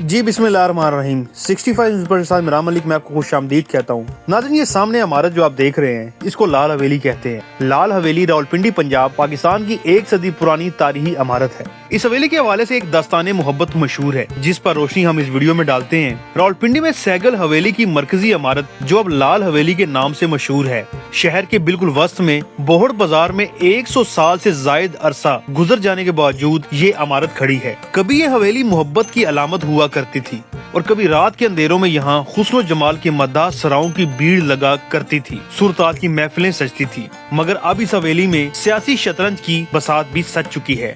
جی بسم اللہ الرحمن الرحیم 65 پر ساتھ میرا ملک میں آپ کو خوش آمدید کہتا ہوں۔ ناظرین یہ سامنے عمارت جو آپ دیکھ رہے ہیں اس کو لال حویلی کہتے ہیں۔ لال حویلی راولپنڈی پنجاب پاکستان کی 1 صدی پرانی تاریخی عمارت ہے۔ اس حویلی کے حوالے سے ایک داستان محبت مشہور ہے جس پر روشنی ہم اس ویڈیو میں ڈالتے ہیں۔ راولپنڈی میں سیگل حویلی کی مرکزی عمارت جو اب لال حویلی کے نام سے مشہور ہے، شہر کے بالکل وسط میں بوہڑ بازار میں 100 سال سے زائد عرصہ گزر جانے کے باوجود یہ عمارت کھڑی ہے۔ کبھی یہ حویلی محبت کی علامت ہوا کرتی تھی اور کبھی رات کے اندھیروں میں یہاں حسن و جمال کے مداح سراؤں کی بھیڑ لگا کرتی تھی، صورتات کی محفلیں سجتی تھی۔ مگر اب اس حویلی میں سیاسی شطرنج کی بساط بھی سج چکی ہے۔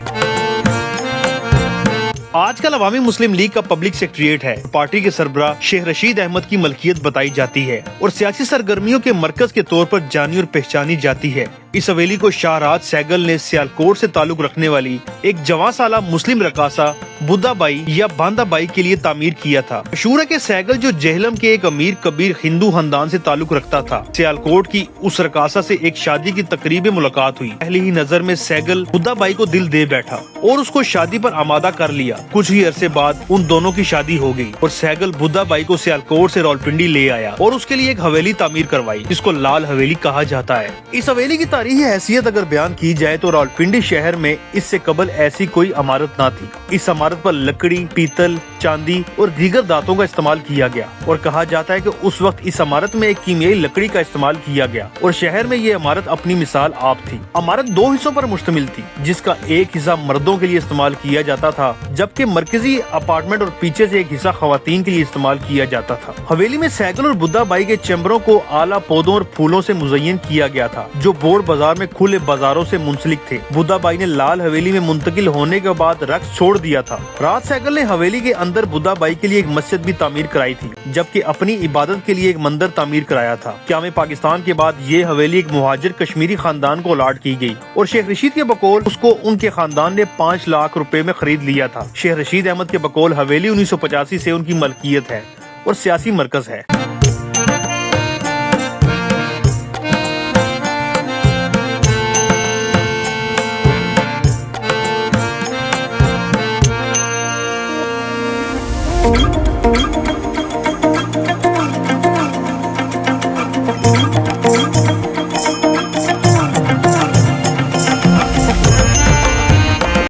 آج کل عوامی مسلم لیگ کا پبلک سیکریٹریٹ ہے، پارٹی کے سربراہ شیخ رشید احمد کی ملکیت بتائی جاتی ہے اور سیاسی سرگرمیوں کے مرکز کے طور پر جانی اور پہچانی جاتی ہے۔ اس حویلی کو شاہراج سیگل نے سیالکوٹ سے تعلق رکھنے والی ایک جوان سالہ مسلم رقاصہ بدھا بائی یا باندھا بائی کے لیے تعمیر کیا تھا۔ مشہور ہے کہ سیگل جو جہلم کے ایک امیر کبیر ہندو خاندان سے تعلق رکھتا تھا، سیالکوٹ کی اس رقاصہ سے ایک شادی کی تقریب میں ملاقات ہوئی۔ پہلی ہی نظر میں سیگل بدھا بائی کو دل دے بیٹھا اور اس کو شادی پر آمادہ کر لیا۔ کچھ ہی عرصے بعد ان دونوں کی شادی ہو گئی اور سیگل بدھا بائی کو سیالکوٹ سے راولپنڈی لے آیا اور اس کے لیے ایک حویلی تعمیر کروائی جس کو لال حویلی کہا جاتا ہے۔ اس حویلی کی تاریخی حیثیت اگر بیان کی جائے تو راولپنڈی شہر میں اس سے قبل ایسی کوئی عمارت نہ تھی۔ اس عمارت پر لکڑی، پیتل، چاندی اور دیگر دھاتوں کا استعمال کیا گیا اور کہا جاتا ہے کہ اس وقت اس عمارت میں ایک کیمیائی لکڑی کا استعمال کیا گیا اور شہر میں یہ عمارت اپنی مثال آپ تھی۔ عمارت 2 حصوں پر مشتمل تھی جس کا ایک حصہ مردوں کے لیے استعمال کیا جاتا تھا جبکہ مرکزی اپارٹمنٹ اور پیچھے سے ایک حصہ خواتین کے لیے استعمال کیا جاتا تھا۔ حویلی میں سیگل اور بدھا بائی کے چیمبروں کو اعلیٰ پودوں اور پھولوں سے مزین کیا گیا تھا جو بوڑ بازار میں کھلے بازاروں سے منسلک تھے۔ بدھا بائی نے لال حویلی میں منتقل ہونے کے بعد رقص چھوڑ دیا تھا۔ راج سیگل نے حویلی کے اندر بدھا بائی کے لیے ایک مسجد بھی تعمیر کرائی تھی جبکہ اپنی عبادت کے لیے ایک مندر تعمیر کرایا تھا۔ قیام پاکستان کے بعد یہ حویلی ایک مہاجر کشمیری خاندان کو الاٹ کی گئی اور شیخ رشید کے بقول اس کو ان کے خاندان نے 5 لاکھ روپے میں خرید لیا تھا۔ شیخ رشید احمد کے بقول حویلی 1985 سے ان کی ملکیت ہے اور سیاسی مرکز ہے۔